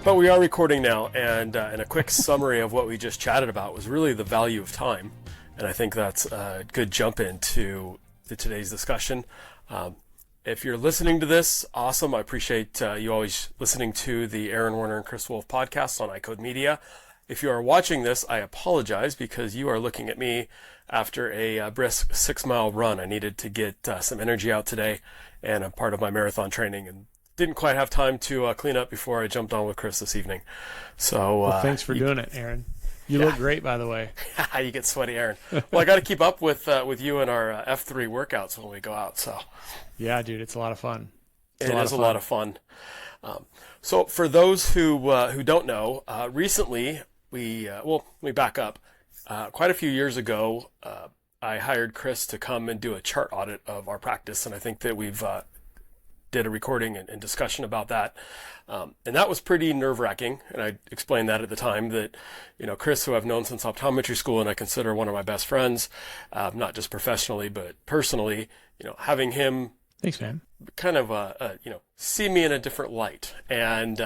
But we are recording now, and a quick summary of what we just chatted about was really the value of time. And I think that's a good jump into today's discussion. If you're listening to this, awesome. I appreciate you always listening to the Werner and Chris Wolfe podcast on iCode Media. If you are watching this, I apologize because you are looking at me after a brisk 6-mile run. I needed to get some energy out today, and I'm part of my marathon training and didn't quite have time to clean up before I jumped on with Chris this evening. So well, thanks for doing it, Aaron. You look great, by the way. You get sweaty, Aaron. Well, I got to keep up with you and our F3 workouts when we go out. So yeah, dude, it's a lot of fun. It is a lot of fun. So for those who don't know, recently let me back up. Quite a few years ago, I hired Chris to come and do a chart audit of our practice, and I think that we've did a recording and discussion about that. And that was pretty nerve-wracking. And I explained that at the time that, Chris, who I've known since optometry school and I consider one of my best friends, not just professionally, but personally, having him thanks, man, kind of, see me in a different light. And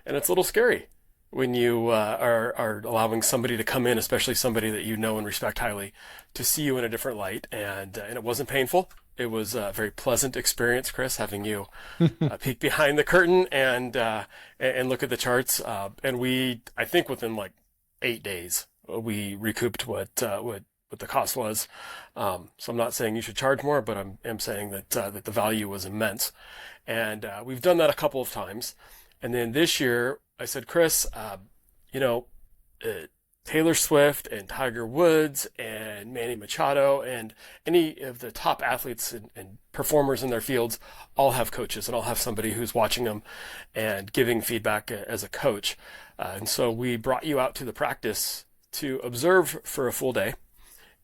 it's a little scary when you are allowing somebody to come in, especially somebody that you know and respect highly, to see you in a different light. And it wasn't painful. It was a very pleasant experience, Chris, having you peek behind the curtain and look at the charts. And I think within like 8 days, we recouped what the cost was. So I'm not saying you should charge more, but I'm saying that the value was immense. And we've done that a couple of times. And then this year, I said, Chris, Taylor Swift and Tiger Woods and Manny Machado and any of the top athletes and performers in their fields all have coaches and all have somebody who's watching them and giving feedback as a coach. And so we brought you out to the practice to observe for a full day.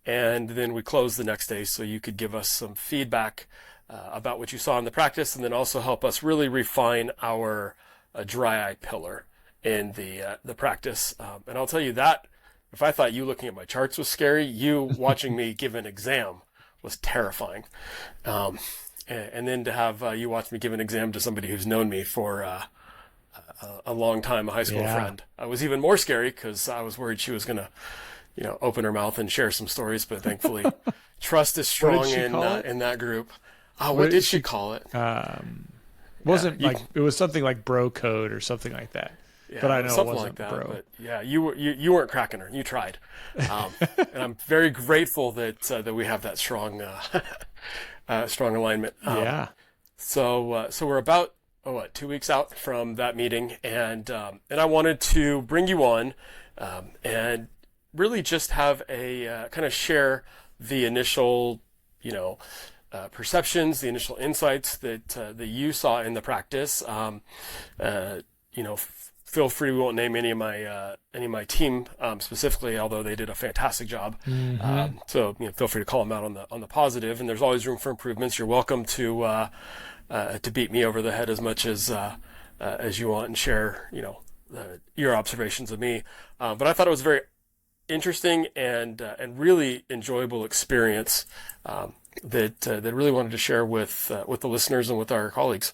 And then we closed the next day so you could give us some feedback about what you saw in the practice, and then also help us really refine our dry eye pillar in the practice. And I'll tell you that if I thought you looking at my charts was scary, you watching me give an exam was terrifying. And then to have you watch me give an exam to somebody who's known me for a long time, a high school friend, was even more scary because I was worried she was going to, open her mouth and share some stories. But thankfully, trust is strong in that group. What did she call it? It was something like bro code or something like that. Yeah, but I know something it wasn't like that. bro. But yeah, you weren't cracking her. You tried, and I'm very grateful that we have that strong strong alignment. So we're about 2 weeks out from that meeting, and I wanted to bring you on and really just have a kind of share the initial perceptions, the initial insights that you saw in the practice. Feel free. We won't name any of my team specifically, although they did a fantastic job. Mm-hmm. So feel free to call them out on the positive. And there's always room for improvements. You're welcome to beat me over the head as much as you want and share your observations of me. But I thought it was a very interesting and really enjoyable experience that really wanted to share with the listeners and with our colleagues.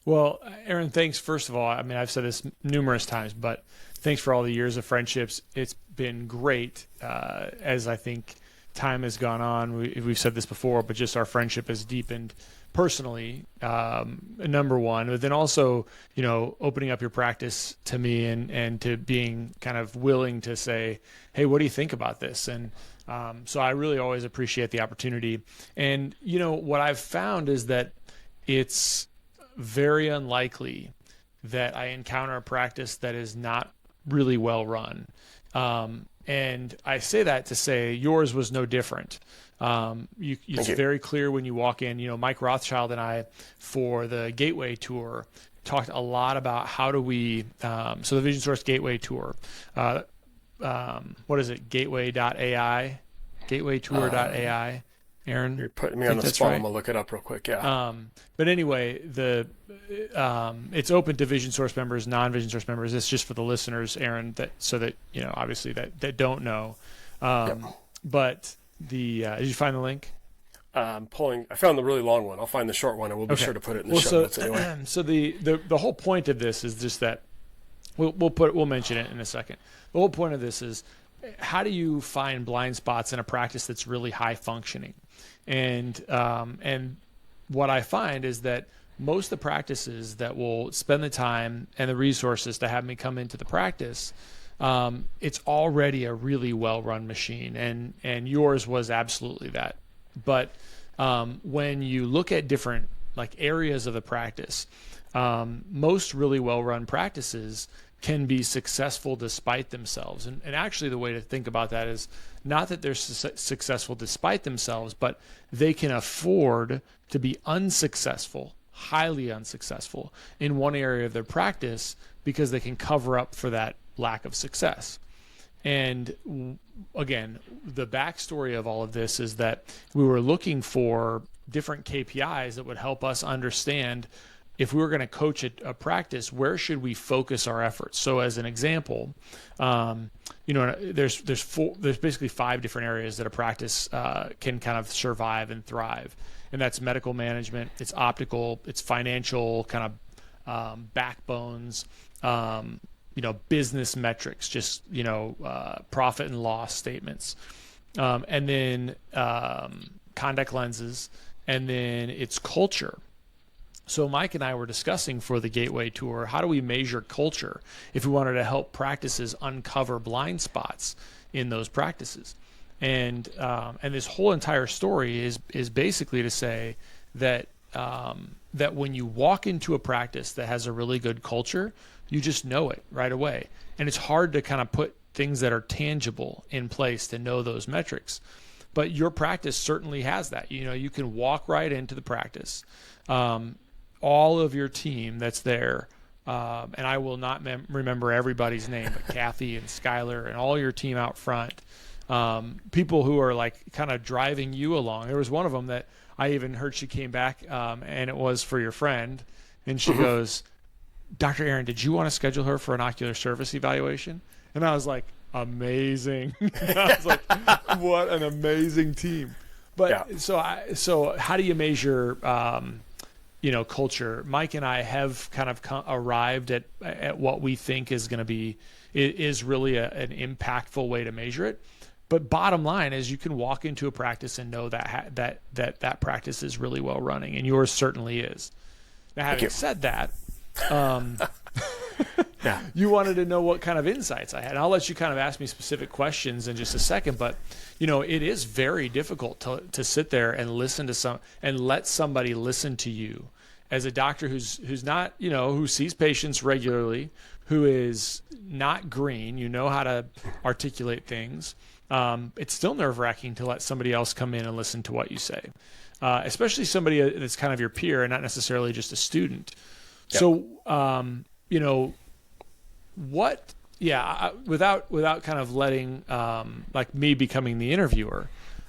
Well, Aaron, thanks. First of all, I mean, I've said this numerous times, but thanks for all the years of friendships. It's been great as I think time has gone on. We've said this before, but just our friendship has deepened personally, number one, but then also, opening up your practice to me and to being kind of willing to say, hey, what do you think about this? And so I really always appreciate the opportunity. And, what I've found is that it's very unlikely that I encounter a practice that is not really well run. And I say that to say yours was no different. It's very clear when you walk in. Mike Rothschild and I, for the Gateway Tour, talked a lot about how do we, so the Vision Source Gateway Tour, what is it, gateway.ai, gatewaytour.ai. Aaron, you're putting me on the spot. Right. I'm gonna look it up real quick. Yeah. But anyway, it's open to Vision Source members, non-Vision Source members. It's just for the listeners, Aaron, obviously that don't know. But did you find the link? I found the really long one. I'll find the short one, and we'll be sure to put it in the show notes anyway. So the whole point of this is just that We'll mention it in a second. The whole point of this is, how do you find blind spots in a practice that's really high functioning? And what I find is that most of the practices that will spend the time and the resources to have me come into the practice, it's already a really well-run machine, and yours was absolutely that. But when you look at different like areas of the practice, most really well-run practices can be successful despite themselves. And actually the way to think about that is not that they're successful despite themselves, but they can afford to be unsuccessful, highly unsuccessful in one area of their practice because they can cover up for that lack of success. And again, the backstory of all of this is that we were looking for different KPIs that would help us understand, if we were going to coach a practice, where should we focus our efforts? So as an example, there's basically 5 different areas that a practice can kind of survive and thrive. And that's medical management, it's optical, it's financial, kind of backbones, business metrics, just, profit and loss statements. And then contact lenses, and then it's culture. So Mike and I were discussing for the Gateway Tour, how do we measure culture if we wanted to help practices uncover blind spots in those practices? And this whole entire story is basically to say that that when you walk into a practice that has a really good culture, you just know it right away. And it's hard to kind of put things that are tangible in place to know those metrics. But your practice certainly has that. You can walk right into the practice. All of your team that's there, and I will not remember everybody's name, but Kathy and Skylar and all your team out front, people who are like kind of driving you along. There was one of them that I even heard she came back, and it was for your friend, and she goes, "Dr. Aaron, did you want to schedule her for an ocular surface evaluation?" And I was like, amazing. I was like, what an amazing team. But yeah. So how do you measure culture? Mike and I have kind of arrived at what we think is going to be is really an impactful way to measure it. But bottom line is, you can walk into a practice and know that practice is really well running, and yours certainly is. Now, having said that, yeah, you wanted to know what kind of insights I had. And I'll let you kind of ask me specific questions in just a second. But it is very difficult to sit there and listen to and let somebody listen to you as a doctor who's not, who sees patients regularly, who is not green, how to articulate things. It's still nerve-wracking to let somebody else come in and listen to what you say, especially somebody that's kind of your peer and not necessarily just a student. Yep. So, without kind of letting like me becoming the interviewer,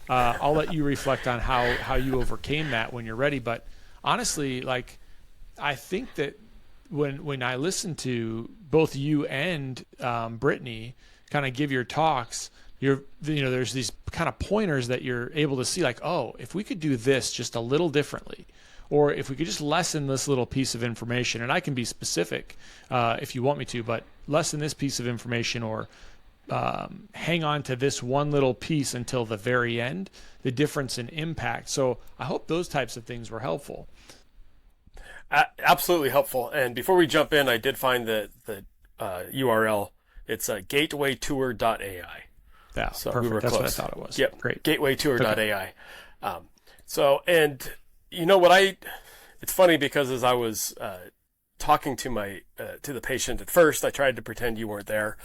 I'll let you reflect on how you overcame that when you're ready. But honestly, like, I think that when I listen to both you and Brittany kind of give your talks, there's these kind of pointers that you're able to see, like, oh, if we could do this just a little differently, or if we could just lessen this little piece of information, and I can be specific if you want me to, but lessen this piece of information, or hang on to this one little piece until the very end, the difference in impact. So I hope those types of things were helpful. Absolutely helpful. And before we jump in, I did find the URL. It's gatewaytour.ai. Yeah, so perfect. That's close. What I thought it was. Yep, great. Gatewaytour.ai. Okay. It's funny because as I was talking to to the patient at first, I tried to pretend you weren't there,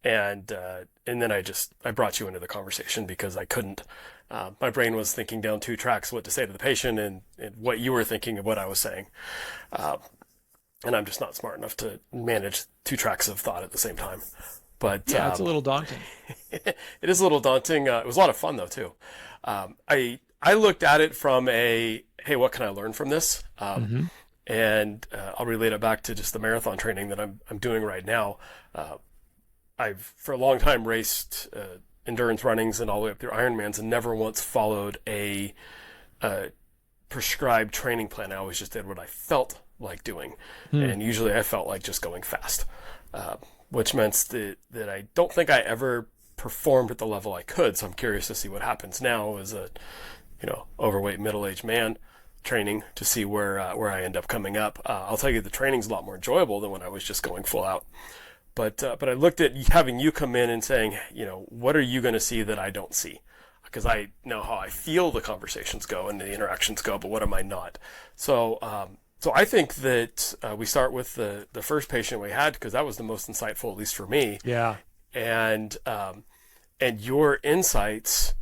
and then I brought you into the conversation because I couldn't. My brain was thinking down 2 tracks what to say to the patient and what you were thinking of what I was saying, and I'm just not smart enough to manage 2 tracks of thought at the same time. But yeah, it's a little daunting. It is a little daunting. It was a lot of fun though too. I looked at it from hey, what can I learn from this? And I'll relate it back to just the marathon training that I'm doing right now. I've for a long time raced endurance runnings and all the way up through Ironmans, and never once followed a prescribed training plan. I always just did what I felt like doing. And usually I felt like just going fast, which meant that I don't think I ever performed at the level I could. So I'm curious to see what happens now as a, overweight middle-aged man training, to see where I end up coming up. I'll tell you, the training's a lot more enjoyable than when I was just going full out. But I looked at having you come in and saying, what are you going to see that I don't see? Because I know how I feel the conversations go and the interactions go, but what am I not? So I think that we start with the first patient we had, because that was the most insightful, at least for me. Yeah. And your insights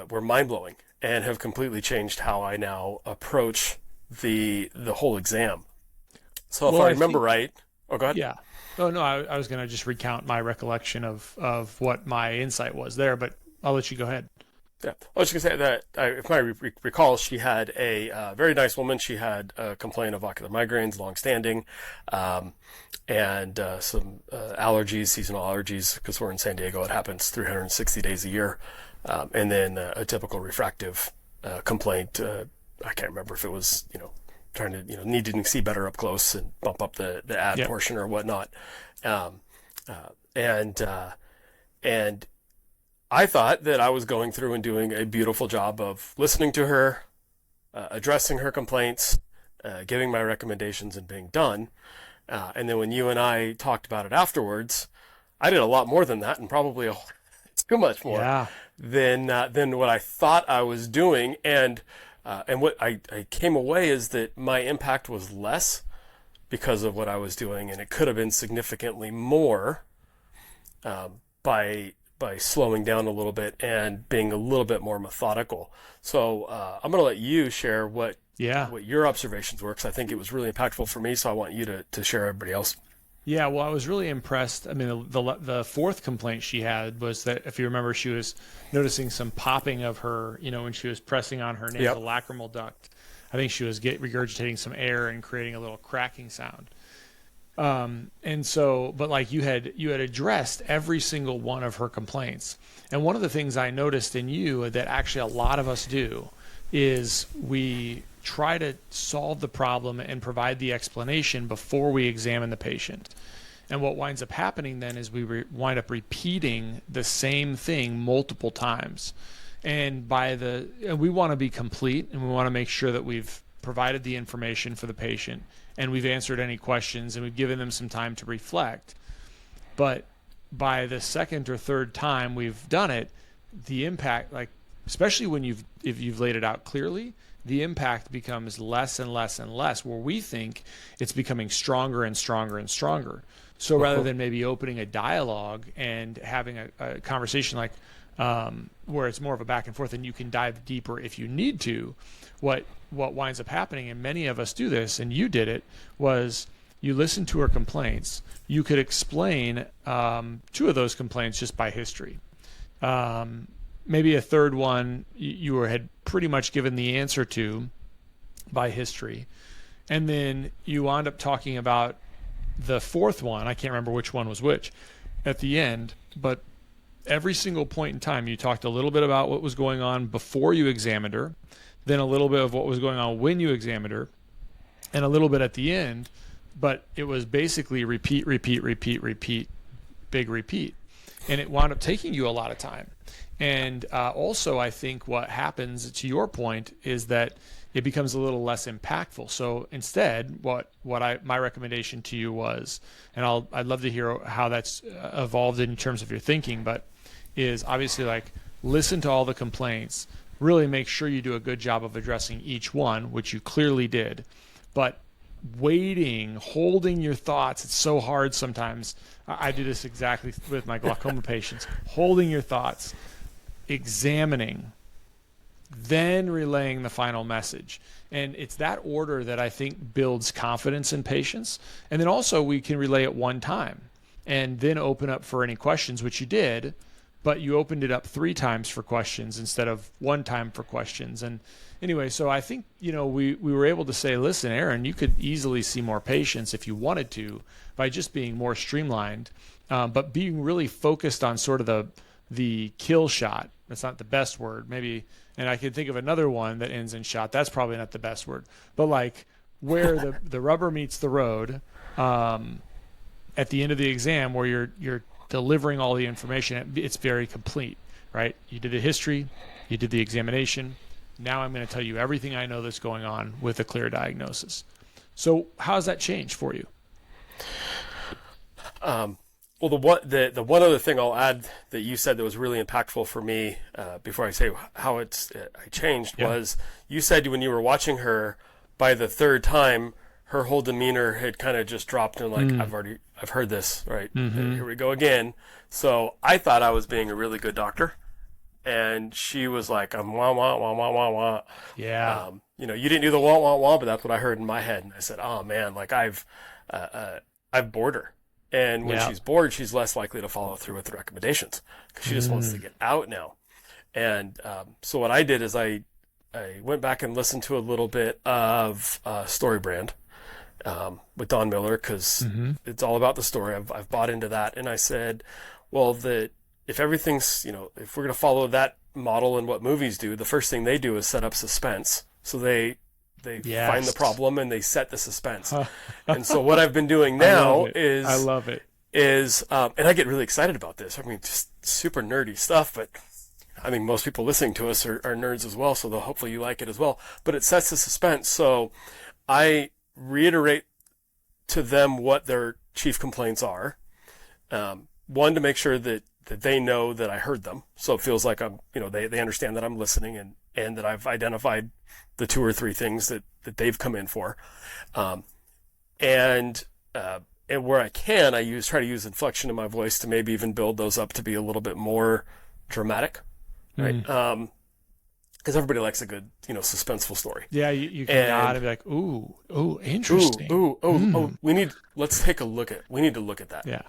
were mind-blowing and have completely changed how I now approach the whole exam. So if I remember right, oh, go ahead. Yeah. Oh, no, I was going to just recount my recollection of what my insight was there, but I'll let you go ahead. Yeah, I was just going to say that, if I recall, she had a very nice woman. She had a complaint of ocular migraines, long-standing, and some allergies, seasonal allergies, because we're in San Diego. It happens 360 days a year. And then a typical refractive complaint. I can't remember if it was, trying to, needing to see better up close and bump up the ad portion or whatnot. And I thought that I was going through and doing a beautiful job of listening to her, addressing her complaints, giving my recommendations, and being done. And then when you and I talked about it afterwards, I did a lot more than that, and probably too much more than what I thought I was doing. And what I came away is that my impact was less because of what I was doing, and it could have been significantly more by slowing down a little bit and being a little bit more methodical. So I'm going to let you share what your observations were, because I think it was really impactful for me. So I want you to share everybody else. Yeah, well, I was really impressed. I mean, the fourth complaint she had was that, if you remember, she was noticing some popping of her, when she was pressing on her nasal lacrimal duct. I think she was regurgitating some air and creating a little cracking sound. And so, but like you had addressed every single one of her complaints. And one of the things I noticed in you that actually a lot of us do is we try to solve the problem and provide the explanation before we examine the patient. And what winds up happening then is we wind up repeating the same thing multiple times. And we want to be complete, and we want to make sure that we've provided the information for the patient, and we've answered any questions, and we've given them some time to reflect. But by the second or third time we've done it, the impact, especially if you've laid it out clearly, the impact becomes less and less and less, where we think it's becoming stronger and stronger and stronger. So rather than maybe opening a dialogue and having a conversation where it's more of a back and forth and you can dive deeper if you need to, what winds up happening, and many of us do this, and you did it, was you listen to her complaints. You could explain two of those complaints just by history. Maybe a third one you had pretty much given the answer to by history. And then you wound up talking about the fourth one. I can't remember which one was which at the end, but every single point in time, you talked a little bit about what was going on before you examined her, then a little bit of what was going on when you examined her, and a little bit at the end, but it was basically repeat, big repeat. And it wound up taking you a lot of time. And also, I think what happens, to your point, is that it becomes a little less impactful. So instead, my recommendation to you was, and I'd love to hear how that's evolved in terms of your thinking, but is obviously listen to all the complaints, really make sure you do a good job of addressing each one, which you clearly did, but holding your thoughts. It's so hard sometimes. I do this exactly with my glaucoma patients. Holding your thoughts, examining, then relaying the final message. And it's that order that I think builds confidence in patients. And then also we can relay it one time and then open up for any questions, which you did, but you opened it up 3 times for questions instead of 1 time for questions. And anyway, so I think, we were able to say, listen, Aaron, you could easily see more patients if you wanted to by just being more streamlined, but being really focused on sort of the kill shot. That's not the best word. Maybe And I can think of another one that ends in shot. That's probably not the best word, but like where the rubber meets the road, at the end of the exam, where you're delivering all the information, it's very complete, right? You did the history, you did the examination. Now I'm going to tell you everything I know that's going on with a clear diagnosis. So how has that changed for you? Well, the one other thing I'll add that you said that was really impactful for me, before I say how I changed, was you said when you were watching her, by the third time, her whole demeanor had kind of just dropped and like, I've heard this, right? Here we go again. So I thought I was being a really good doctor, and she was like, I'm wah wah wah wah wah wah. Yeah. You didn't do the wah wah wah, but that's what I heard in my head, and I said, oh man, like I've bored her. And when she's bored, she's less likely to follow through with the recommendations because she just wants to get out now. And so what I did is I went back and listened to a little bit of Story Brand with Don Miller because it's all about the story. I've bought into that. And I said, well, if everything's, if we're going to follow that model and what movies do, the first thing they do is set up suspense. So they find the problem and they set the suspense. And so what I've been doing now I love it. And I get really excited about this. I mean, just super nerdy stuff, but I mean, most people listening to us are nerds as well, so hopefully you like it as well. But it sets the suspense. So I reiterate to them what their chief complaints are. One, to make sure that they know that I heard them. So it feels like they understand that I'm listening and that I've identified the 2 or 3 things that they've come in for. And where I can, try to use inflection in my voice to maybe even build those up to be a little bit more dramatic, right? Because everybody likes a good, suspenseful story. Yeah, you can nod and be like, ooh, interesting. Let's take a look at. We need to look at that. Yeah.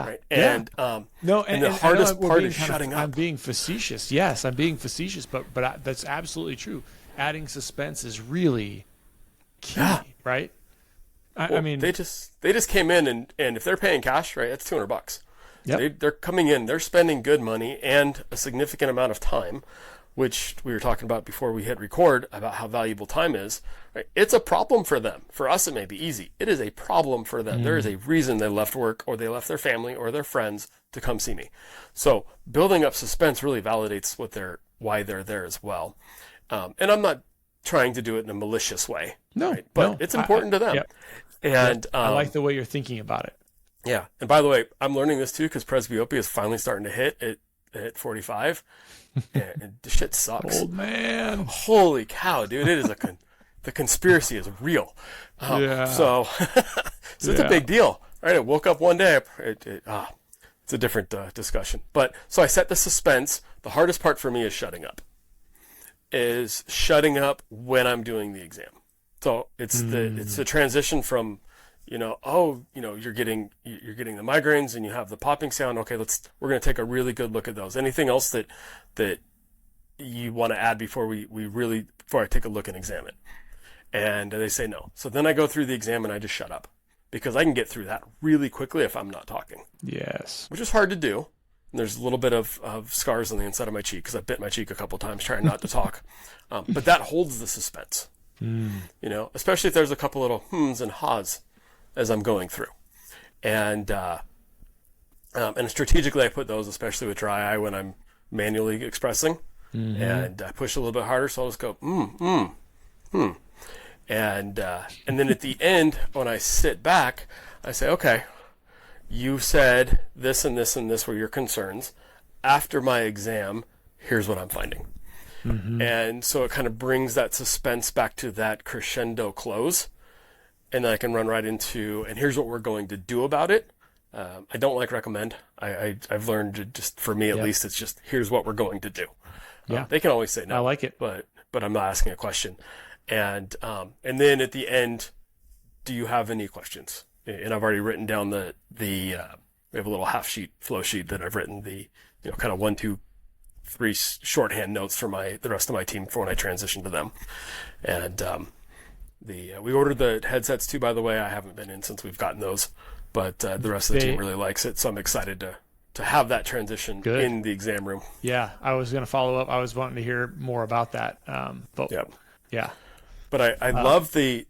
Right? And the hardest part is shutting up. I'm being facetious. Yes, I'm being facetious, but that's absolutely true. Adding suspense is really key, right? I mean, they just came in and if they're paying cash, right, that's $200. Yep. They're coming in, they're spending good money and a significant amount of time, which we were talking about before we hit record about how valuable time is. Right? It's a problem for them. For us, it may be easy. It is a problem for them. There is a reason they left work or they left their family or their friends to come see me. So building up suspense really validates why they're there as well. And I'm not trying to do it in a malicious way. No, right? But it's important to them. Yep. And I like the way you're thinking about it. Yeah. And by the way, I'm learning this too because presbyopia is finally starting to hit at 45. And the shit sucks. Old man. Holy cow, dude. It is the conspiracy is real. So it's a big deal. Right? I woke up one day. It's a different discussion. But so I set the suspense. The hardest part for me is shutting up. When I'm doing the exam. So it's the transition from, you're getting the migraines and you have the popping sound. Okay, we're going to take a really good look at those. Anything else that you want to add before I take a look and examine? And they say no. So then I go through the exam and I just shut up because I can get through that really quickly if I'm not talking. Yes. Which is hard to do. And there's a little bit of scars on the inside of my cheek because I bit my cheek a couple of times trying not to talk. But that holds the suspense. Especially if there's a couple little hms and ha's as I'm going through. And strategically I put those, especially with dry eye when I'm manually expressing. And I push a little bit harder, so I'll just go, And then at the end, when I sit back, I say, okay, you said this and this and this were your concerns. After my exam, here's what I'm finding. And so it kind of brings that suspense back to that crescendo close. And then I can run right into, and here's what we're going to do about it. I don't like recommend. I've learned, just for me at least, it's just, here's what we're going to do. They can always say no. I like it. But I'm not asking a question. And then at the end, do you have any questions? And I've already written down we have a little flow sheet that I've written kind of 1, 2, 3 shorthand notes for the rest of my team for when I transition to them. And we ordered the headsets too, by the way. I haven't been in since we've gotten those, but the rest of the team really likes it, so I'm excited to have that transition Good. in the exam room. Yeah, I was going to follow up. I was wanting to hear more about that. But Yep. yeah, But I love the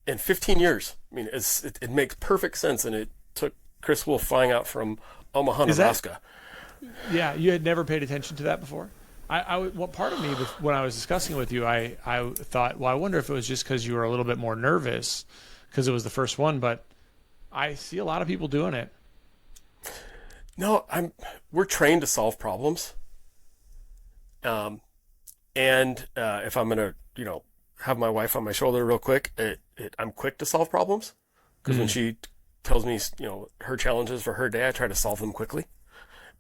in 15 years. I mean, it makes perfect sense, and it took Chris Wolfe flying out from Omaha, Nebraska. Yeah, you had never paid attention to that before. Well, part of me, when I was discussing it with you, I thought, well, I wonder if it was just because you were a little bit more nervous because it was the first one. But I see a lot of people doing it. No, we're trained to solve problems. And if I'm gonna, have my wife on my shoulder real quick, I'm quick to solve problems because when she tells me, her challenges for her day, I try to solve them quickly.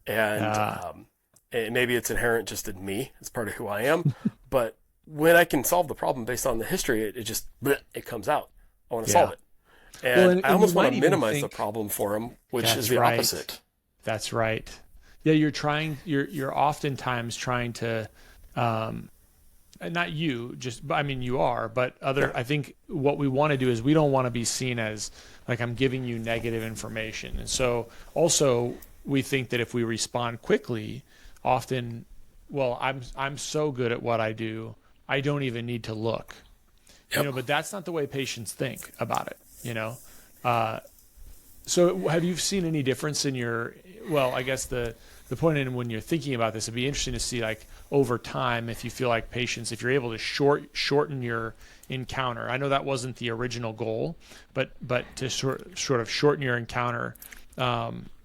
And maybe it's inherent just in me. It's part of who I am. But when I can solve the problem based on the history, it comes out. I want to solve it. And I almost want to minimize the problem for them, which is the opposite. That's right. Yeah, you're oftentimes trying to, not you, you are, but I think what we want to do is we don't want to be seen as like I'm giving you negative information. And so also we think that if we respond quickly, often, well, I'm so good at what I do, I don't even need to look. Yep. But that's not the way patients think about it, So have you seen any difference in I guess the point in when you're thinking about this, it'd be interesting to see like over time, if you feel like patients, if you're able to shorten your encounter. I know that wasn't the original goal, but to sort of shorten your encounter,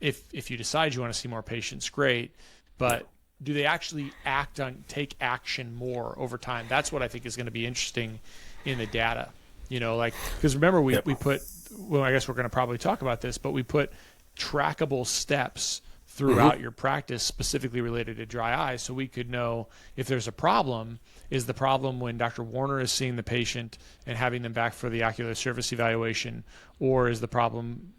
if you decide you want to see more patients, great. But do they actually take action more over time? That's what I think is going to be interesting in the data. Because remember we put, well, I guess we're going to probably talk about this, but we put trackable steps throughout your practice specifically related to dry eye, so we could know if there's a problem. Is the problem when Dr. Warner is seeing the patient and having them back for the ocular surface evaluation, or is the problem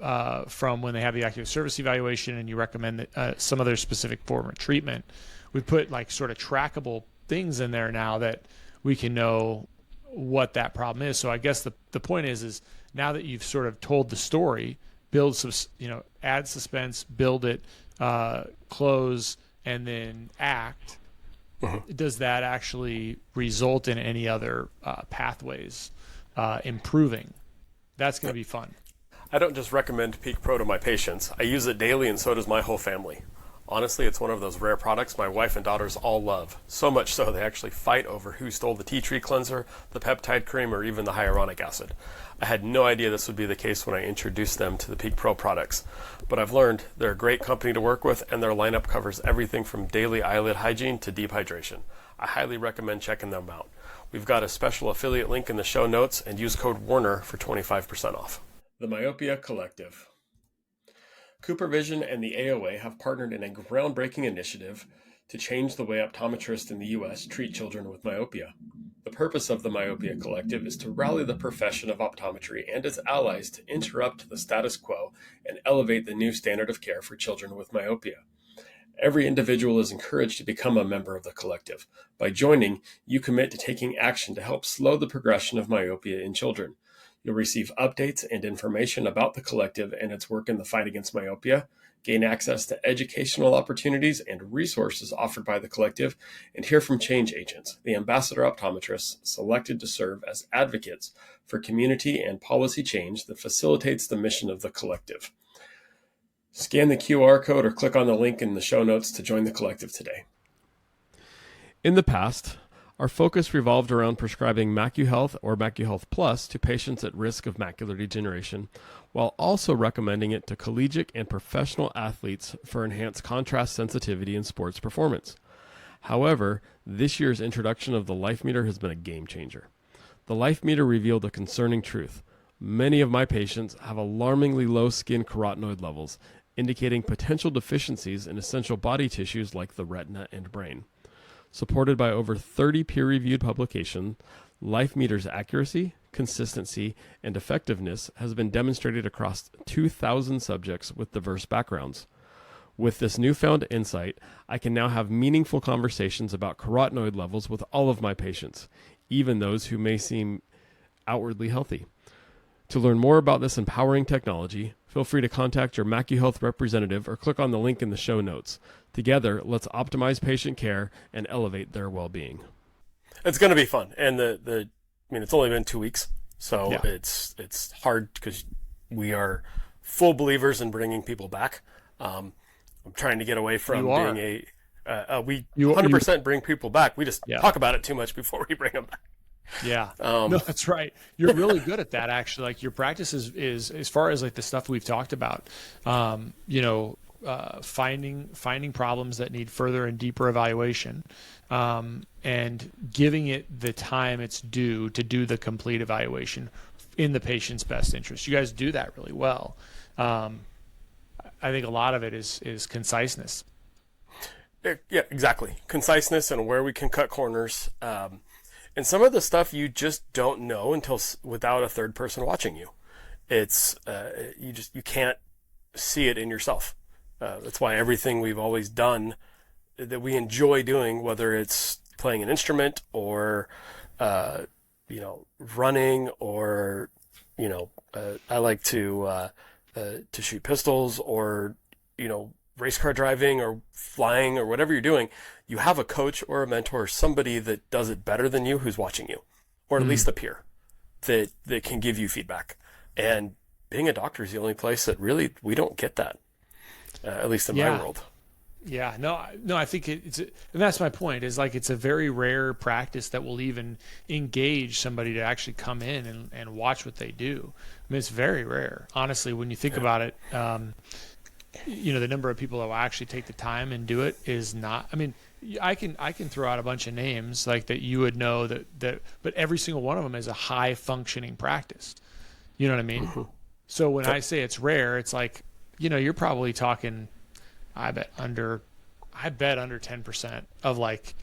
from when they have the ocular surface evaluation and you recommend some other specific form of treatment? We put like sort of trackable things in there now that we can know what that problem is. So I guess the point is now that you've sort of told the story, build some, add suspense, build it, close, and then act. Does that actually result in any other pathways improving? That's going to be fun. I don't just recommend Peak Pro to my patients. I use it daily, and so does my whole family. Honestly, it's one of those rare products my wife and daughters all love. So much so they actually fight over who stole the tea tree cleanser, the peptide cream, or even the hyaluronic acid. I had no idea this would be the case when I introduced them to the Peak Pro products. But I've learned they're a great company to work with, and their lineup covers everything from daily eyelid hygiene to deep hydration. I highly recommend checking them out. We've got a special affiliate link in the show notes, and use code Warner for 25% off. The Myopia Collective. CooperVision and the AOA have partnered in a groundbreaking initiative to change the way optometrists in the U.S. treat children with myopia. The purpose of the Myopia Collective is to rally the profession of optometry and its allies to interrupt the status quo and elevate the new standard of care for children with myopia. Every individual is encouraged to become a member of the collective. By joining, you commit to taking action to help slow the progression of myopia in children. You'll receive updates and information about the collective and its work in the fight against myopia, gain access to educational opportunities and resources offered by the collective, and hear from change agents, the ambassador optometrists selected to serve as advocates for community and policy change that facilitates the mission of the collective. Scan the QR code or click on the link in the show notes to join the collective today. In the past, our focus revolved around prescribing MacuHealth or MacuHealth Plus to patients at risk of macular degeneration, while also recommending it to collegiate and professional athletes for enhanced contrast sensitivity in sports performance. However, this year's introduction of the Life Meter has been a game changer. The Life Meter revealed a concerning truth. Many of my patients have alarmingly low skin carotenoid levels, indicating potential deficiencies in essential body tissues like the retina and brain. Supported by over 30 peer-reviewed publications, Life Meter's accuracy, consistency, and effectiveness has been demonstrated across 2,000 subjects with diverse backgrounds. With this newfound insight, I can now have meaningful conversations about carotenoid levels with all of my patients, even those who may seem outwardly healthy. To learn more about this empowering technology, feel free to contact your MacuHealth representative or click on the link in the show notes. Together, let's optimize patient care and elevate their well-being. It's going to be fun. And it's only been 2 weeks, so yeah. It's hard because we are full believers in bringing people back. I'm trying to get away from being we 100% bring people back. We just talk about it too much before we bring them back. Yeah, no, that's right. You're really good at that, actually. Like, your practice is as far as like the stuff we've talked about, finding problems that need further and deeper evaluation, and giving it the time it's due to do the complete evaluation in the patient's best interest. You guys do that really well. I think a lot of it is conciseness. Yeah, exactly. Conciseness and where we can cut corners. And some of the stuff you just don't know without a third person watching you. It's you can't see it in yourself. That's why everything we've always done that we enjoy doing, whether it's playing an instrument or running, or I like to shoot pistols, or race car driving or flying or whatever you're doing, you have a coach or a mentor or somebody that does it better than you who's watching you, or at least a peer that can give you feedback. And being a doctor is the only place that really we don't get that, at least in my world. Yeah, no, I think and that's my point, is like, it's a very rare practice that will even engage somebody to actually come in and watch what they do. I mean, it's very rare, honestly, when you think about it. The number of people that will actually take the time and do it is not. I mean, I can throw out a bunch of names like that you would know that, but every single one of them is a high functioning practice. You know what I mean? Mm-hmm. So when I say it's rare, it's like, you're probably talking, I bet under 10% of like,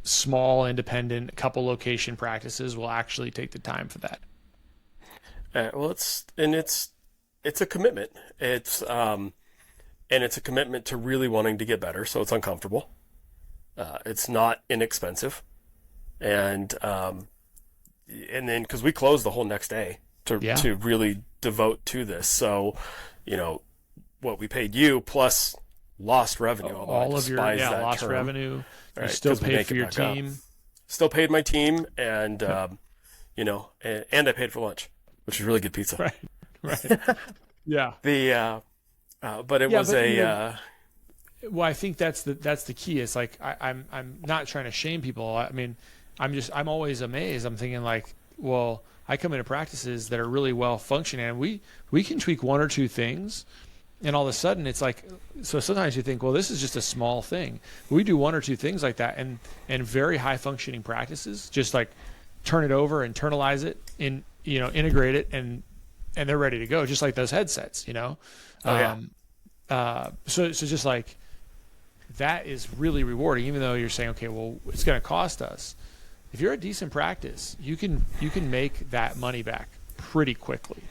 small independent couple location practices will actually take the time for that. It's a commitment. It's a commitment to really wanting to get better. So it's uncomfortable. It's not inexpensive, and then because we close the whole next day to really devote to this. So, what we paid you plus lost revenue. All of your lost revenue. Right, you still paid for your team. Still paid my team, and and I paid for lunch, which is really good pizza. Right. Right. Yeah. But it was well, I think that's the key. It's like, I'm not trying to shame people. I mean, I'm always amazed. I'm thinking like, well, I come into practices that are really well functioning, and we can tweak one or two things, and all of a sudden it's like, so sometimes you think, well, this is just a small thing. We do one or two things like that, and very high functioning practices just like turn it over, internalize it, integrate it, and they're ready to go, just like those headsets, So just like, that is really rewarding, even though you're saying, okay, well, it's going to cost us. If you're a decent practice, you can make that money back pretty quickly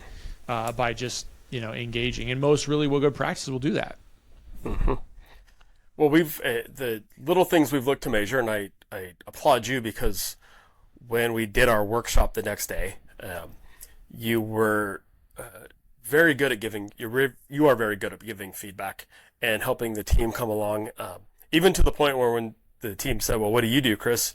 by just engaging. And most really good practices will do that. Mm-hmm. Well, we've the little things we've looked to measure, and I applaud you, because when we did our workshop the next day, you were very good at giving. You are very good at giving feedback and helping the team come along. Even to the point where when the team said, "Well, what do you do, Chris?"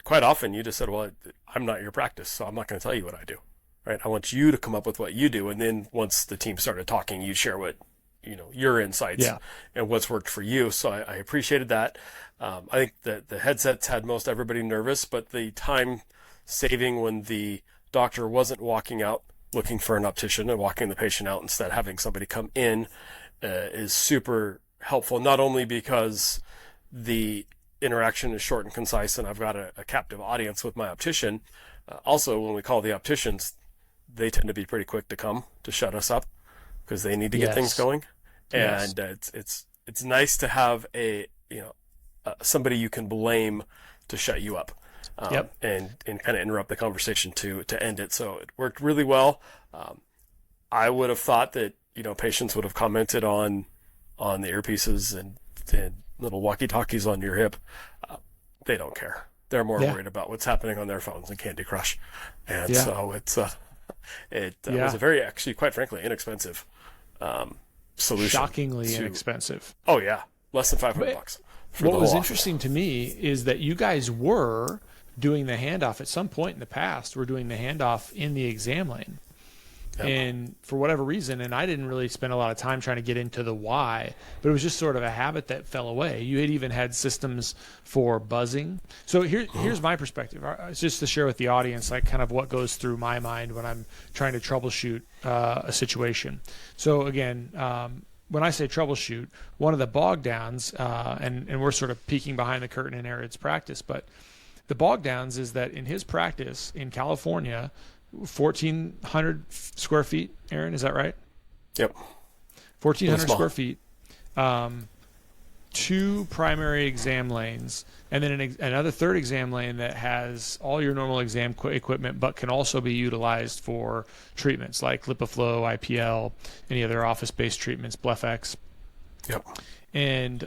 Quite often you just said, "Well, I'm not your practice, so I'm not going to tell you what I do. Right? I want you to come up with what you do." And then once the team started talking, you share what your insights and what's worked for you. So I appreciated that. I think that the headsets had most everybody nervous, but the time saving when the doctor wasn't walking out looking for an optician and walking the patient out instead, having somebody come in, is super helpful. Not only because the interaction is short and concise and I've got a captive audience with my optician, also when we call the opticians, they tend to be pretty quick to come to shut us up because they need to get things going. And it's nice to have somebody you can blame to shut you up. And kind of interrupt the conversation to end it. So it worked really well. I would have thought that patients would have commented on the earpieces and little walkie-talkies on your hip. They don't care. They're more worried about what's happening on their phones and Candy Crush. And so It Yeah. was a very, actually, quite frankly, inexpensive solution. Shockingly inexpensive. Oh yeah, less than $500 for the What whole was office. interesting to me is that you guys were doing the handoff at some point in the past. We're doing the handoff in the exam lane. Yep. And for whatever reason, and I didn't really spend a lot of time trying to get into the why, but it was just sort of a habit that fell away. You had even had systems for buzzing. So here's my perspective. It's just to share with the audience, like kind of what goes through my mind when I'm trying to troubleshoot a situation. So again, when I say troubleshoot, one of the bog downs, and we're sort of peeking behind the curtain in Aaron's practice, but the bog downs is that in his practice in California, 1,400 square feet, Aaron, is that right? Yep. 1,400 square feet, 2 primary exam lanes, and then another third exam lane that has all your normal exam equipment, but can also be utilized for treatments like LipiFlow, IPL, any other office-based treatments, BlephX. Yep. And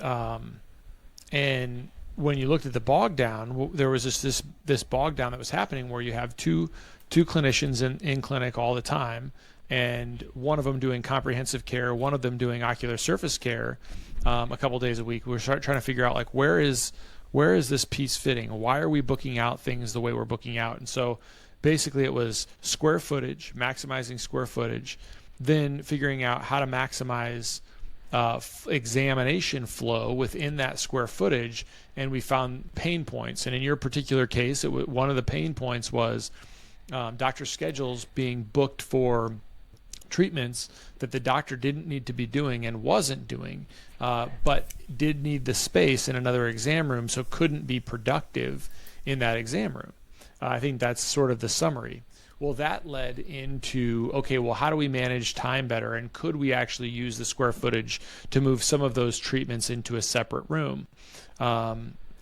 when you looked at the bog down, there was this bog down that was happening where you have two clinicians in clinic all the time, and one of them doing comprehensive care, one of them doing ocular surface care a couple days a week. We're trying to figure out, like, where is this piece fitting? Why are we booking out things the way we're booking out? And so basically it was square footage, maximizing square footage, then figuring out how to maximize examination flow within that square footage, and we found pain points. And in your particular case, one of the pain points was doctor schedules being booked for treatments that the doctor didn't need to be doing and wasn't doing, but did need the space in another exam room, so couldn't be productive in that exam room. I think that's sort of the summary. Well, that led into, okay, well, how do we manage time better? And could we actually use the square footage to move some of those treatments into a separate room?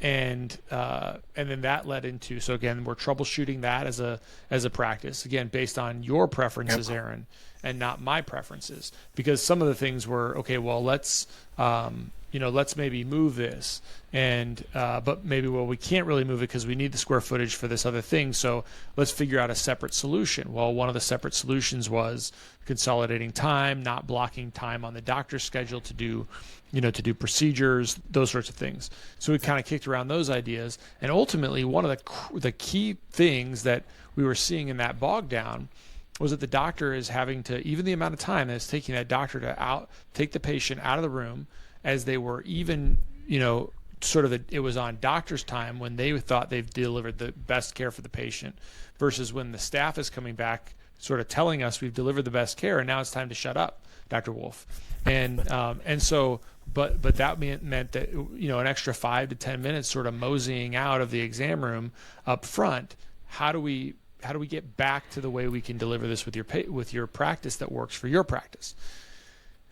And then that led into, so again, we're troubleshooting that as a practice, again, based on your preferences, Yep. Aaron, and not my preferences, because some of the things were, okay, well, let's maybe move this, and but maybe, well, we can't really move it because we need the square footage for this other thing, so let's figure out a separate solution. Well, one of the separate solutions was consolidating time, not blocking time on the doctor's schedule to do procedures, those sorts of things. So we kind of kicked around those ideas, and ultimately one of the key things that we were seeing in that bog down was that the doctor is having to, even the amount of time that it's taking that doctor to take the patient out of the room, as they were even, it was on doctor's time when they thought they've delivered the best care for the patient, versus when the staff is coming back sort of telling us we've delivered the best care and now it's time to shut up, Dr. Wolfe. And so, but that meant that, an extra 5 to 10 minutes sort of moseying out of the exam room up front. How do we get back to the way we can deliver this with your practice that works for your practice?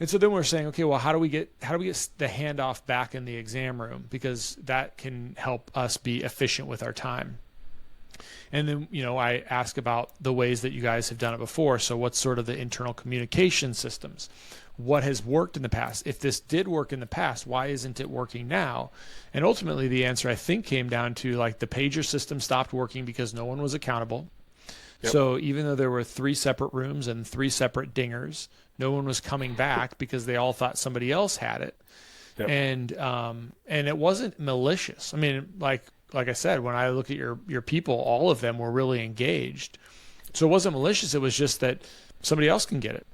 And so then we're saying, okay, well, how do we get the handoff back in the exam room, because that can help us be efficient with our time. And then, I ask about the ways that you guys have done it before. So what's sort of the internal communication systems? What has worked in the past? If this did work in the past, why isn't it working now? And ultimately the answer, I think, came down to, like, the pager system stopped working because no one was accountable. Yep. So even though there were 3 separate rooms and 3 separate dingers, no one was coming back because they all thought somebody else had it. Yep. And it wasn't malicious. I mean, like I said, when I look at your people, all of them were really engaged. So it wasn't malicious. It was just that somebody else can get it.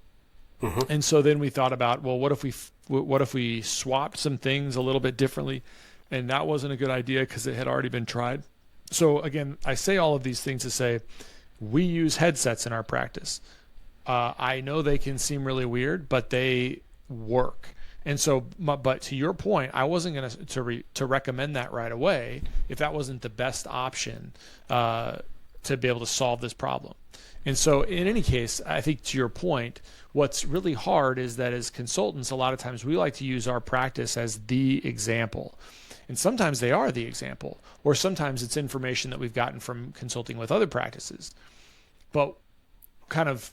Mm-hmm. And so then we thought about, well, what if we swapped some things a little bit differently? And that wasn't a good idea because it had already been tried. So again, I say all of these things to say, we use headsets in our practice. I know they can seem really weird, but they work. And so, but to your point, I wasn't going to recommend that right away if that wasn't the best option to be able to solve this problem. And so in any case, I think to your point, what's really hard is that as consultants, a lot of times we like to use our practice as the example. And sometimes they are the example, or sometimes it's information that we've gotten from consulting with other practices. But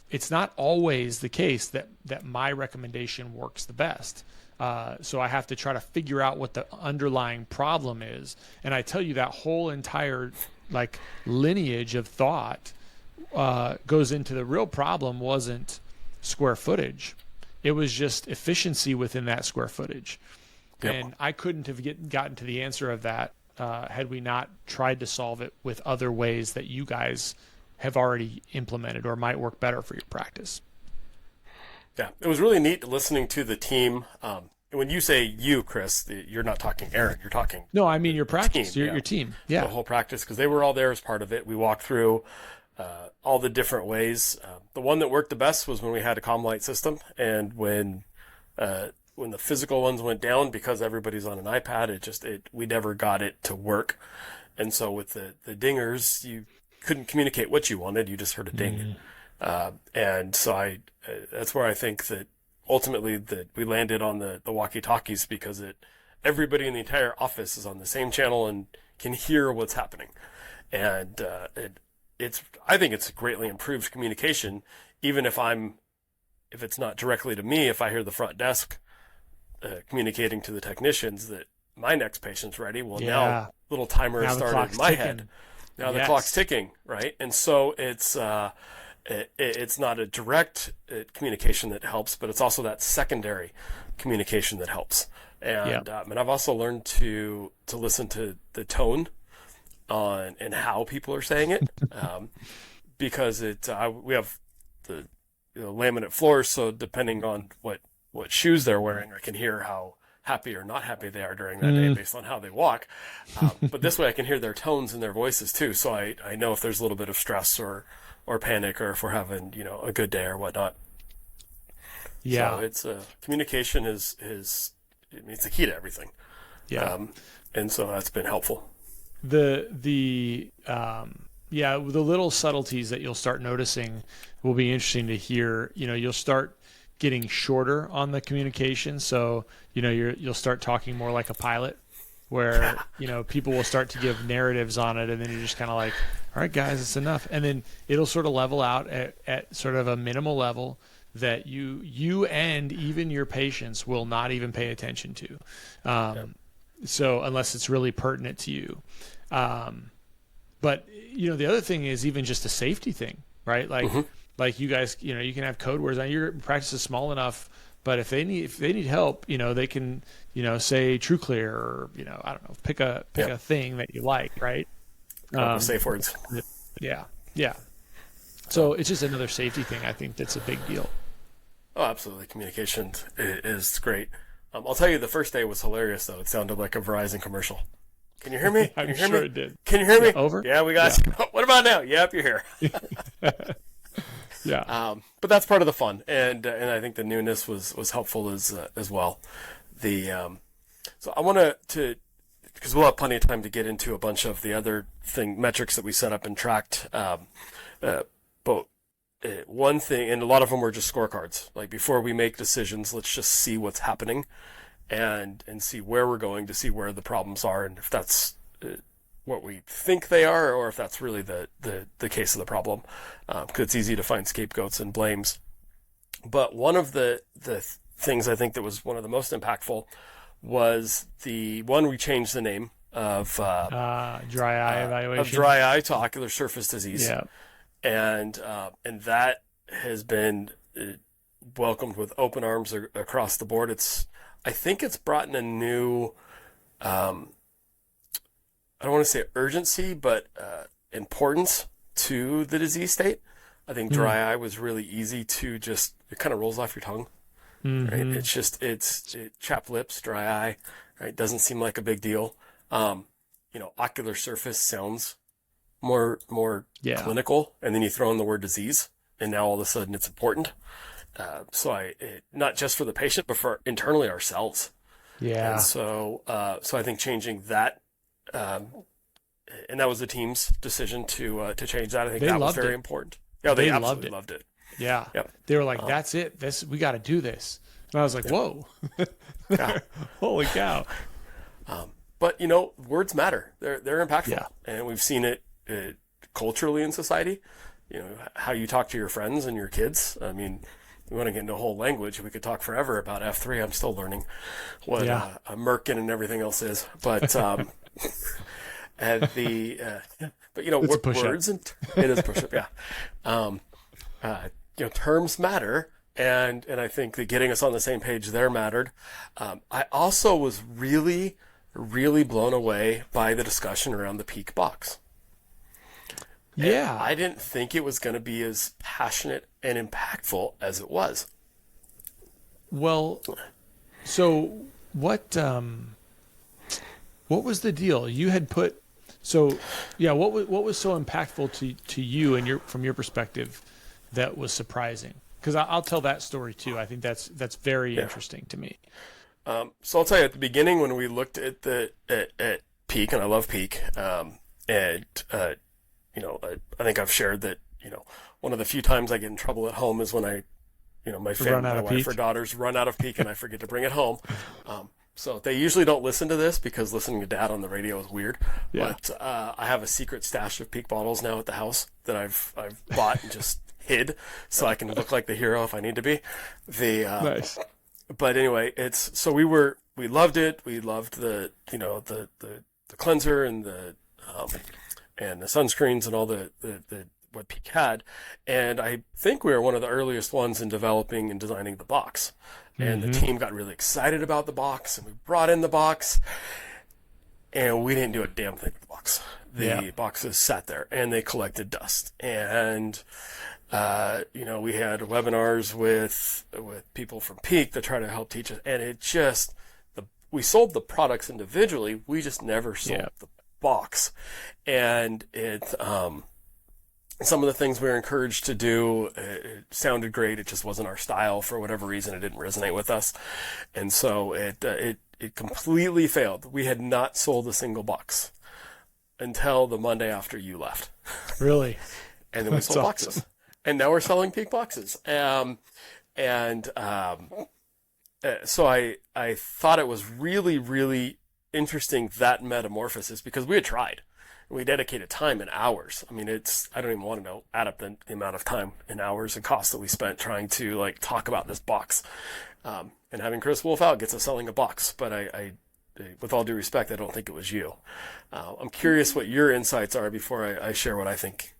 it's not always the case that my recommendation works the best. So I have to try to figure out what the underlying problem is. And I tell you, that whole entire lineage of thought goes into the real problem wasn't square footage. It was just efficiency within that square footage. Yep. And I couldn't have gotten to the answer of that had we not tried to solve it with other ways that you guys have already implemented or might work better for your practice. Yeah, it was really neat listening to the team. When you say you, Chris, you're not talking Aaron. You're talking No, I mean your practice, team, your team. Yeah, the whole practice, because they were all there as part of it. We walked through all the different ways. The one that worked the best was when we had a comm light system, and when the physical ones went down, because everybody's on an iPad, we never got it to work. And so with the dingers, you couldn't communicate what you wanted. You just heard a ding. And so that's where I think that ultimately that we landed on the walkie-talkies, because everybody in the entire office is on the same channel and can hear what's happening. And I think it's greatly improved communication, even if it's not directly to me, if I hear the front desk communicating to the technicians that my next patient's ready. Well, now little timer has started in my head. Now the clock's ticking, right? And so it's not a direct communication that helps, but it's also that secondary communication that helps. And and I've also learned to listen to the tone on and how people are saying it, because we have the laminate floors, so depending on what shoes they're wearing, I can hear how happy or not happy they are during that day based on how they walk. But this way I can hear their tones and their voices too, so I know if there's a little bit of stress or panic, or if we're having a good day or whatnot. Yeah. So it's communication is it's the key to everything. Yeah. And so that's been helpful. The little subtleties that you'll start noticing will be interesting to hear. You'll start getting shorter on the communication. So, you'll start talking more like a pilot, where, people will start to give narratives on it, and then you're just kind of like, all right, guys, it's enough. And then it'll sort of level out at sort of a minimal level that you and even your patients will not even pay attention to. So unless it's really pertinent to you. But, the other thing is even just a safety thing, right? Like you guys, you can have code words. Your practice is small enough, but if they need help, they can, say TrueClear, or, I don't know, pick a thing that you like, right? Safe words. Yeah. So it's just another safety thing. I think that's a big deal. Oh, absolutely. Communication is great. I'll tell you, the first day was hilarious, though. It sounded like a Verizon commercial. Can you hear me? I'm sure it did. Can you hear me? Over? Yeah, we got you. What about now? Yep, you're here. Yeah. But that's part of the fun, and I think the newness was helpful as well. So I want to because we'll have plenty of time to get into a bunch of the other metrics that we set up and tracked. But one thing, and a lot of them were just scorecards. Like, before we make decisions, let's just see what's happening, and see where we're going, to see where the problems are, and if that's what we think they are, or if that's really the case of the problem. Because it's easy to find scapegoats and blames. But one of the things I think that was one of the most impactful was the one we changed the name of dry eye evaluation, of dry eye to ocular surface disease. Yeah. And that has been welcomed with open arms across the board. I think it's brought in a new, I don't want to say urgency, but importance to the disease state. I think dry eye was really easy to just, it kind of rolls off your tongue. Right? It's just, it's chapped lips, dry eye, right? Doesn't seem like a big deal. Ocular surface sounds more clinical, and then you throw in the word disease, and now all of a sudden it's important. So not just for the patient, but for internally ourselves. Yeah. And so I think changing that, and that was the team's decision to change that. I think that was very important. Yeah, they absolutely loved it. Yeah. Yep. They were like, that's it. We got to do this. And I was like, whoa. Holy cow. But, words matter. They're impactful. Yeah. And we've seen it culturally in society. How you talk to your friends and your kids. I mean, we want to get into a whole language. We could talk forever about F3. I'm still learning what a merkin and everything else is. But And but It's a push-up. words and it is a push-up, yeah. Um, terms matter, and I think that getting us on the same page there mattered. I also was really, really blown away by the discussion around the peak box. Yeah. And I didn't think it was going to be as passionate and impactful as it was. Well, so what was the deal? You had put what was so impactful to you and from your perspective that was surprising? Because I'll tell that story too. I think that's very interesting to me. So I'll tell you, at the beginning when we looked at at Peak, and I love Peak, and I think I've shared that one of the few times I get in trouble at home is when my family, my wife or daughters run out of Peak and I forget to bring it home. So they usually don't listen to this because listening to Dad on the radio is weird. Yeah. But I have a secret stash of Peak bottles now at the house that I've bought and just hid so I can look like the hero if I need to be. Nice. But anyway, we loved it. We loved the cleanser and the sunscreens and all the what Peak had. And I think we were one of the earliest ones in developing and designing the box. And the team got really excited about the box, and we brought in the box, and we didn't do a damn thing with the box. The boxes sat there, and they collected dust. And, we had webinars with people from Peak that try to help teach us. And we sold the products individually. We just never sold the box. And some of the things we were encouraged to do, it sounded great. It just wasn't our style for whatever reason. It didn't resonate with us. And so it completely failed. We had not sold a single box until the Monday after you left. Really? And then we sold boxes. And now we're selling Peak boxes. So I thought it was really, really interesting, that metamorphosis, because we had tried. We dedicated time and hours. I mean, I don't even want to add up the amount of time and hours and costs that we spent trying to talk about this box. And having Chris Wolfe out gets us selling a box. But I with all due respect, I don't think it was you. I'm curious what your insights are before I share what I think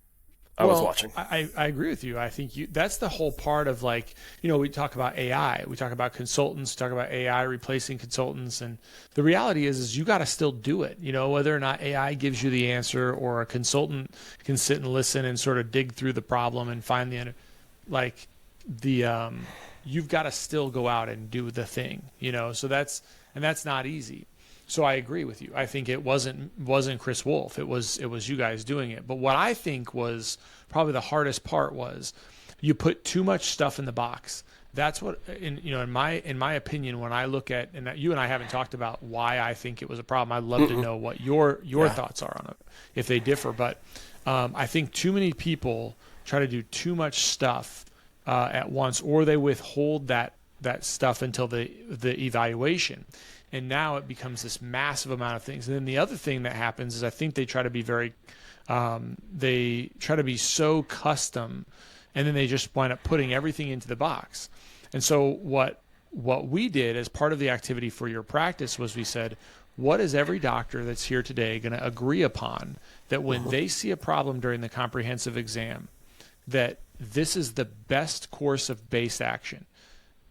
I was watching. I agree with you. I think that's the whole part of we talk about AI, we talk about consultants, talk about AI replacing consultants. And the reality is you got to still do it, whether or not AI gives you the answer or a consultant can sit and listen and sort of dig through the problem and find you've got to still go out and do the thing, so that's not easy. So I agree with you. I think it wasn't Chris Wolfe. It was you guys doing it. But what I think was probably the hardest part was you put too much stuff in the box. That's what in my opinion, when I look at, and you and I haven't talked about why I think it was a problem. I'd love to know what your thoughts are on it, if they differ. But I think too many people try to do too much stuff at once, or they withhold that stuff until the evaluation. And now it becomes this massive amount of things. And then the other thing that happens is I think they try to be so custom, and then they just wind up putting everything into the box. And so what we did as part of the activity for your practice was we said, what is every doctor that's here today going to agree upon that when they see a problem during the comprehensive exam, that this is the best course of base action?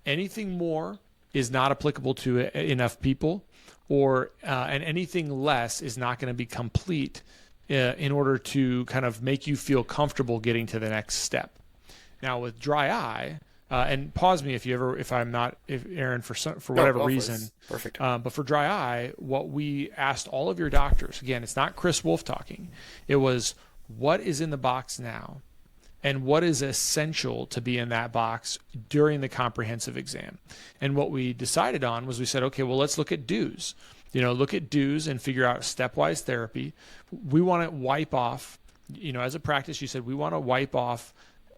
Anything more is not applicable to enough people, and anything less is not going to be complete in order to kind of make you feel comfortable getting to the next step. Now with dry eye, and pause me if Aaron, for whatever reason. Perfect. But for dry eye, what we asked all of your doctors, again, it's not Chris Wolfe talking. It was, what is in the box now? And what is essential to be in that box during the comprehensive exam? And what we decided on was we said, okay, well, let's look at do's. Look at do's and figure out stepwise therapy. We want to wipe off, as a practice, you said we want to wipe off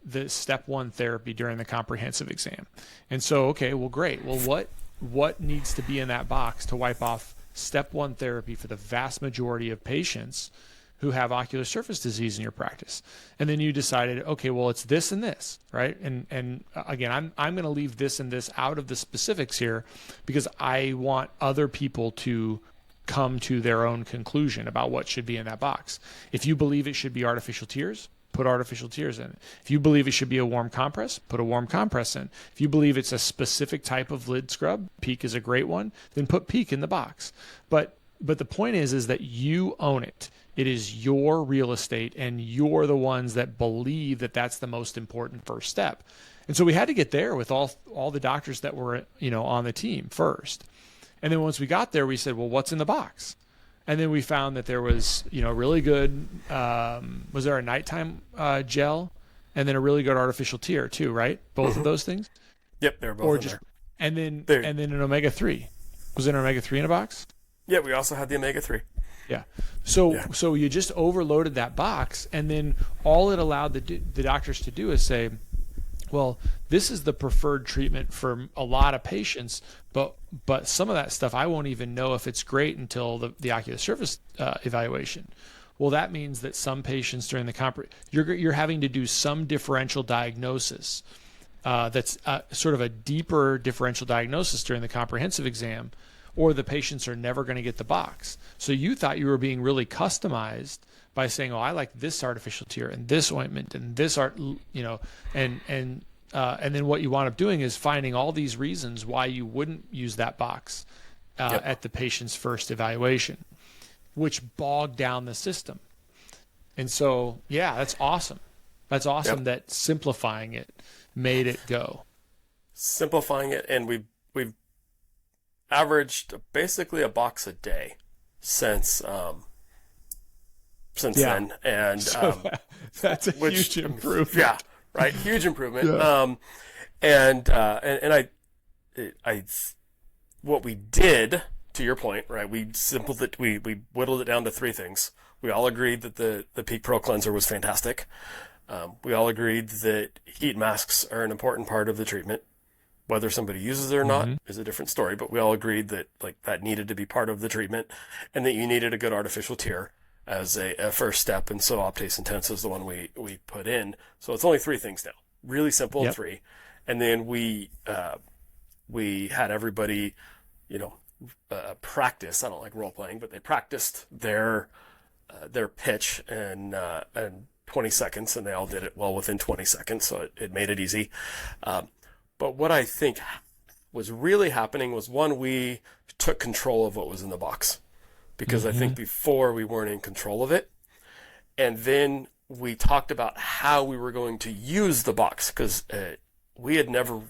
the step one therapy during the comprehensive exam. And so, okay, well, great. Well, what needs to be in that box to wipe off step one therapy for the vast majority of patients who have ocular surface disease in your practice? And then you decided, okay, well, it's this and this, right? And again, I'm going to leave this and this out of the specifics here because I want other people to come to their own conclusion about what should be in that box. If you believe it should be artificial tears, put artificial tears in it. If you believe it should be a warm compress, put a warm compress in. If you believe it's a specific type of lid scrub, PEEK is a great one, then put PEEK in the box. But the point is that you own it. It is your real estate, and you're the ones that believe that that's the most important first step. And so we had to get there with all the doctors that were, on the team first. And then once we got there, we said, well, what's in the box? And then we found that there was, really good, was there a nighttime gel, and then a really good artificial tear too, right? Both of those things? Yep, they're both in there. And then an omega-3. Was there an omega-3 in a box? Yeah, we also had the omega-3. Yeah. So you just overloaded that box, and then all it allowed the doctors to do is say, well, this is the preferred treatment for a lot of patients, but some of that stuff I won't even know if it's great until the ocular surface evaluation. Well, that means that some patients during the you're having to do some differential diagnosis. That's sort of a deeper differential diagnosis during the comprehensive exam, or the patients are never going to get the box. So you thought you were being really customized by saying, oh, I like this artificial tear and this ointment and this and then what you wound up doing is finding all these reasons why you wouldn't use that box at the patient's first evaluation, which bogged down the system. And so, yeah, that's awesome. That's awesome that simplifying it made it go. Simplifying it, and we've averaged basically a box a day since then, and that's a huge improvement. Yeah, right, huge improvement. Yeah. And what we did, to your point, right? We whittled it down to three things. We all agreed that the PEEK Pro Cleanser was fantastic. We all agreed that heat masks are an important part of the treatment. Whether somebody uses it or not is a different story, but we all agreed that that needed to be part of the treatment, and that you needed a good artificial tear as a first step. And so Optase Intense is the one we put in. So it's only three things now, really simple, three. And then we had everybody, practice. I don't like role playing, but they practiced their pitch in 20 seconds, and they all did it well within 20 seconds. So it made it easy. But what I think was really happening was, one, we took control of what was in the box, because I think before we weren't in control of it. And then we talked about how we were going to use the box, because we had never,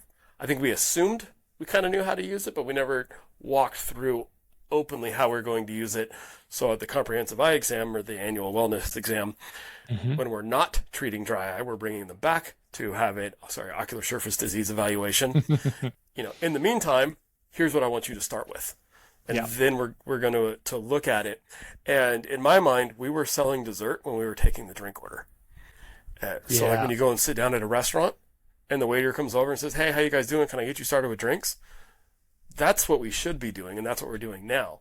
I think we assumed we kind of knew how to use it, but we never walked through openly how we're going to use it. So at the comprehensive eye exam, or the annual wellness exam, when we're not treating dry eye, we're bringing them back to have ocular surface disease evaluation. In the meantime, here's what I want you to start with. And then we're going to look at it. And in my mind, we were selling dessert when we were taking the drink order. So like when you go and sit down at a restaurant and the waiter comes over and says, hey, how you guys doing? Can I get you started with drinks? That's what we should be doing, and that's what we're doing now.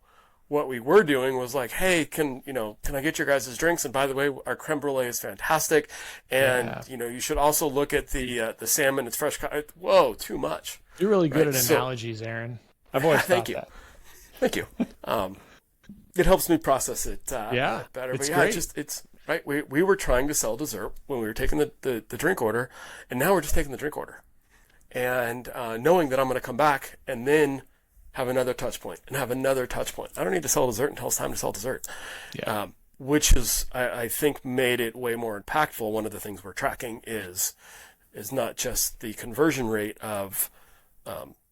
What we were doing was like, hey, can I get your guys' drinks? And by the way, our creme brulee is fantastic. And, you should also look at the salmon. It's fresh. Whoa, too much. You're really good at analogies, Aaron. I've always thought that. Thank you. It helps me process it better. It's but great. It's right. We were trying to sell dessert when we were taking the drink order, and now we're just taking the drink order. And knowing that I'm going to come back and then have another touch point and have another touch point. I don't need to sell dessert until it's time to sell dessert. Which is, I think, made it way more impactful. One of the things we're tracking is not just the conversion rate of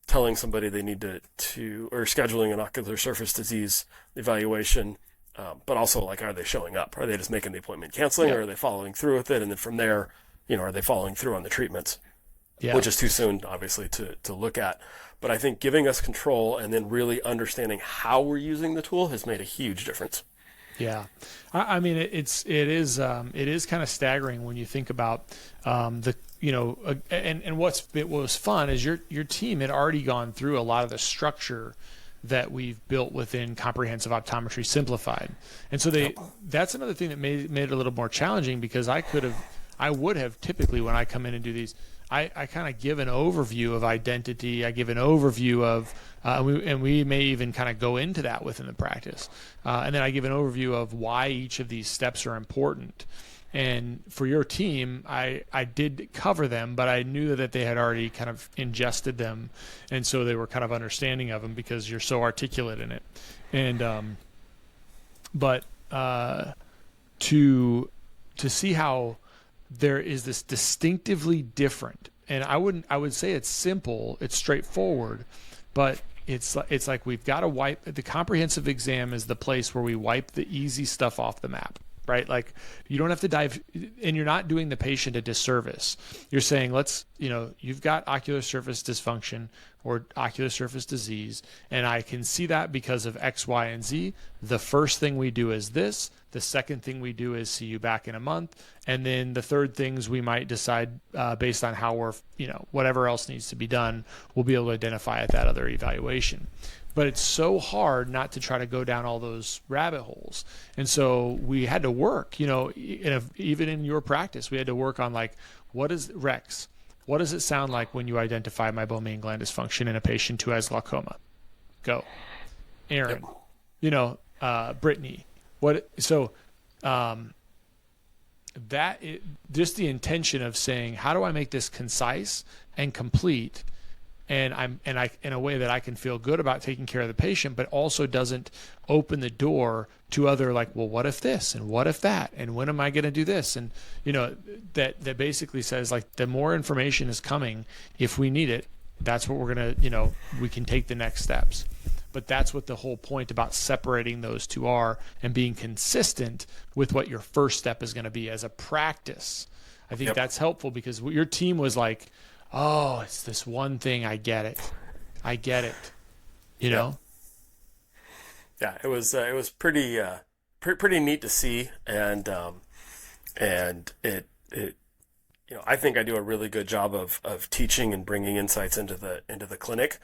telling somebody they need to or scheduling an ocular surface disease evaluation, but also, like, are they showing up? Are they just making the appointment, canceling, or are they following through with it? And then from there, are they following through on the treatments? Which is too soon, obviously, to look at. But I think giving us control and then really understanding how we're using the tool has made a huge difference. Yeah, I mean, it is kind of staggering when you think about and what was fun is your team had already gone through a lot of the structure that we've built within Comprehensive Optometry Simplified, and so that's another thing that made it a little more challenging, because I would have typically, when I come in and do these, I kind of give an overview of identity. I give an overview of, and we may even kind of go into that within the practice. And then I give an overview of why each of these steps are important. And for your team, I did cover them, but I knew that they had already kind of ingested them. And so they were kind of understanding of them because you're so articulate in it. And, to see how there is this distinctively different, and I would say it's simple, it's straightforward, but it's like we've got to wipe. The comprehensive exam is the place where we wipe the easy stuff off the map, right? Like you don't have to dive, and you're not doing the patient a disservice. You're saying, you've got ocular surface dysfunction or ocular surface disease, and I can see that because of X, Y, and Z. The first thing we do is this. The second thing we do is see you back in a month. And then the third things we might decide based on how we're, whatever else needs to be done, we'll be able to identify at that other evaluation. But it's so hard not to try to go down all those rabbit holes. And so we had to work, even in your practice, we had to work on what is Rex? What does it sound like when you identify meibomian gland dysfunction in a patient who has glaucoma? Go. Aaron, Brittany. Just the intention of saying, how do I make this concise and complete, and I in a way that I can feel good about taking care of the patient, but also doesn't open the door to other what if this and what if that and when am I going to do this, and that basically says the more information is coming, if we need it, that's what we're going to we can take the next steps. But that's what the whole point about separating those two are, and being consistent with what your first step is going to be as a practice. I think that's helpful because your team was like, oh, it's this one thing. I get it. You know? Yeah, it was pretty neat to see. And it I think I do a really good job of teaching and bringing insights into the clinic.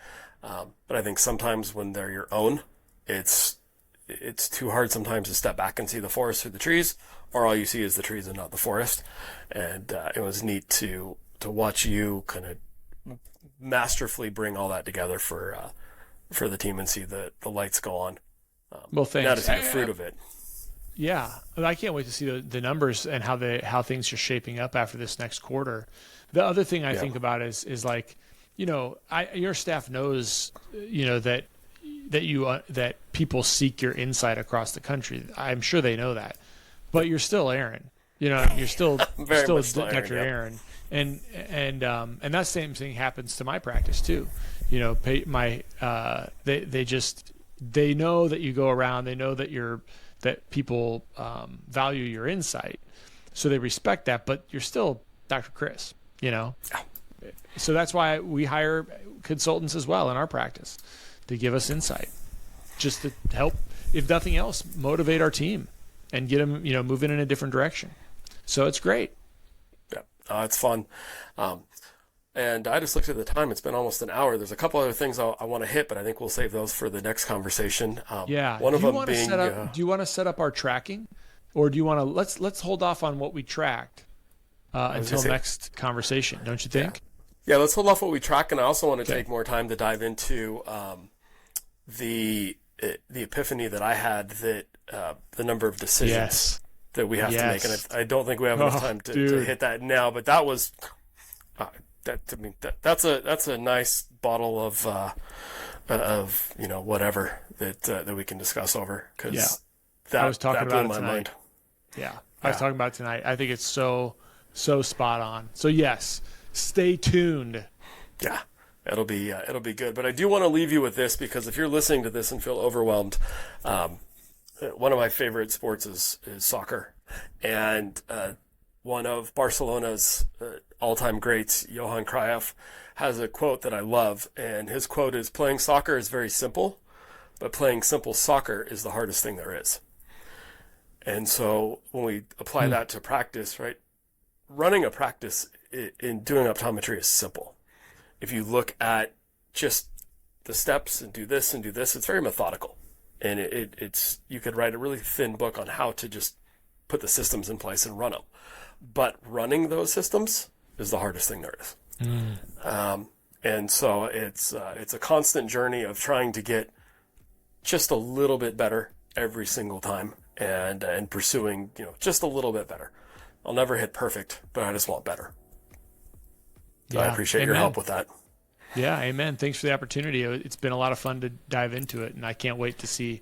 But I think sometimes when they're your own, it's too hard sometimes to step back and see the forest through the trees, or all you see is the trees and not the forest. And it was neat to watch you kind of masterfully bring all that together for the team and see the lights go on. Well, thanks. Now to see the fruit of it. Yeah, I can't wait to see the numbers and how things are shaping up after this next quarter. The other thing I think about is your staff knows, that people seek your insight across the country. I'm sure they know that, but you're still Aaron. You're still Dr. Aaron, and that same thing happens to my practice too. They know that you go around. They know that people value your insight, so they respect that. But you're still Dr. Chris. So that's why we hire consultants as well in our practice to give us insight, just to help, if nothing else, motivate our team and get them, moving in a different direction. So it's great. Yeah, it's fun. And I just looked at the time. It's been almost an hour. There's a couple other things I want to hit, but I think we'll save those for the next conversation. One of them being, do you want to set up our tracking, or do you want to let's hold off on what we tracked until next conversation? Don't you think? Yeah, let's hold off what we track, and I also want to take more time to dive into the epiphany that I had that the number of decisions that we have to make, and I don't think we have enough time to hit that now. But that was that's a nice bottle of whatever that we can discuss over, because I was talking about blew my mind. I was talking about it tonight. I think it's so spot on. So yes. Stay tuned. Yeah, it'll be good. But I do want to leave you with this, because if you're listening to this and feel overwhelmed, one of my favorite sports is soccer, and one of Barcelona's all-time greats, Johan Cruyff, has a quote that I love, and his quote is, "Playing soccer is very simple, but playing simple soccer is the hardest thing there is." And so when we apply that to practice, right? Running a practice in doing optometry is simple. If you look at just the steps and do this, it's very methodical. And it's you could write a really thin book on how to just put the systems in place and run them. But running those systems is the hardest thing there is. And so it's a constant journey of trying to get just a little bit better every single time, and pursuing, just a little bit better. I'll never hit perfect, but I just want better. So I appreciate your help with that. Yeah, amen. Thanks for the opportunity. It's been a lot of fun to dive into it, and I can't wait to see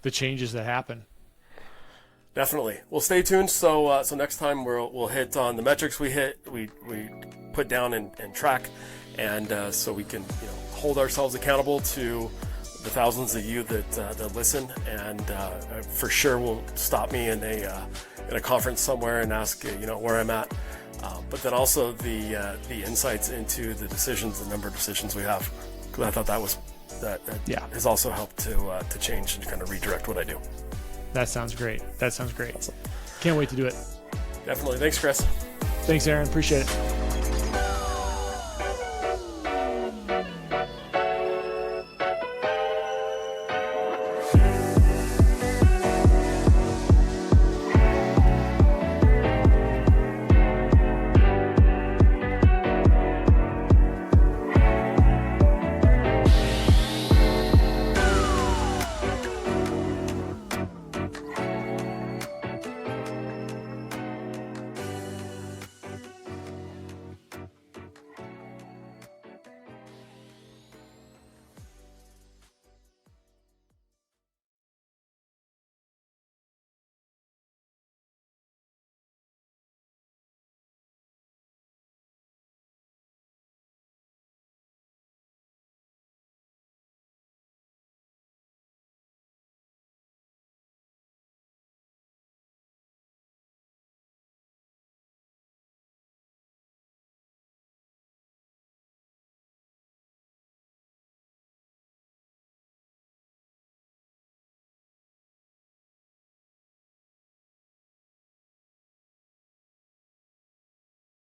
the changes that happen. Definitely. Well, stay tuned. So next time we'll hit on the metrics we put down and track, and so we can hold ourselves accountable to the thousands of you that listen, and for sure will stop me in a conference somewhere and ask where I'm at, but then also the insights into the number of decisions we have, because I thought that has also helped to change and kind of redirect what I do. That sounds great. Awesome. Can't wait to do it. Definitely. Thanks, Chris. Thanks, Aaron. Appreciate it.